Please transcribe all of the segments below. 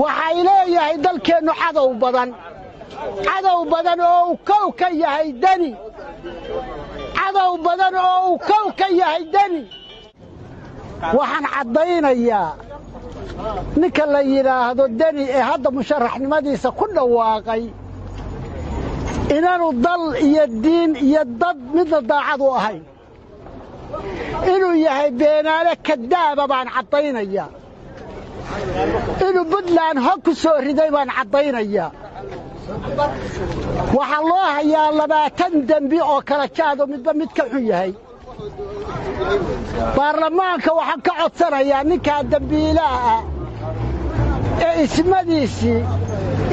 waxay leeyahay dalkeennu cadow badan oo uu kow ka yahay dani cadow badan oo uu kow ka yahay dani waxaan caddaynayaa ninka la yidhaahdo dani ee hadda musharaxnimadiisa ku dhawaaqay inaanu dal iyo diin iyo dad midna daacad u ahayn inuu yahay beenaale kadaaba baan caddaynayaa inuu Puntland hog ku soo riday baan caddaynayaa waxaa loo hayaa 20 dambi oo kala jaado midba mid ka xun yahay baarlamaanka waxaan ka codsanayaa ninka dambiilaha ee ismadiisii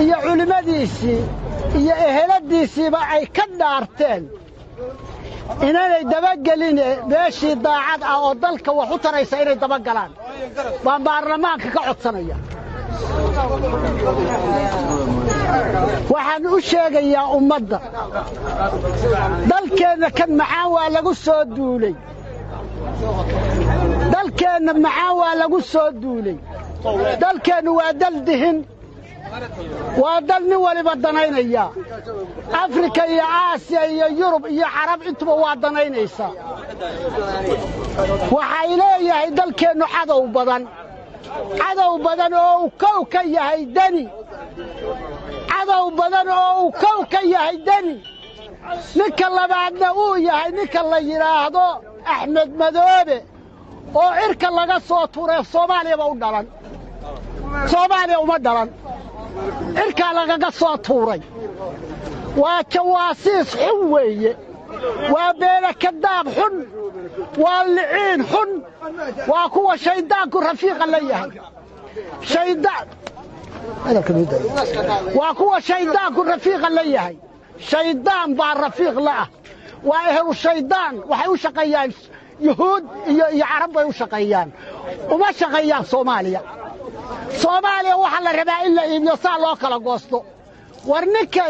iyo culimadiisii iyo eheladiisiiba ay ka dhaarteen inaanay dabagelin beeshii daacad ah oo dalka wax u taraysa inay dabagalaan baan baarlamaanka ka codsanaya waxaan u sheegayaa ummadda dalkeenna kan macaan waa lagu soo duulay dalkeenna macaan waa lagu soo duulay dalkeennu waa dal dihin waa dal nin waliba danaynaya Afrika iyo Aasiya iyo Yurub iyo Carab intuba waa danaynaysaa waxay leeyahay dalkeennu cadow badan oo uu kow ka yahay dani cadow badan oo uu kow ka yahay dani ninka labaadna uu yahay ninka la yiraahdo Axmed Madoobe oo irka laga soo tuuray Soomaaliya u dhalan Soomaaliya uma dhalan irka laga soo tuuray waa jawaasiis xun weeye waa beela kadaab xun waa liciin xun waa kuwa shaydaanku rafiiqa la yahay waa kuwa shaydaanku rafiiqa la yahay shaydaan baa rafiiq la ah waa ehlu shaydaan waxay u shaqeeyaan yahuud iyo carab bay u shaqeeyaan uma shaqeeyaan Soomaaliya waxa la rabaa in la iibiyo saa loo kala goosto war ninka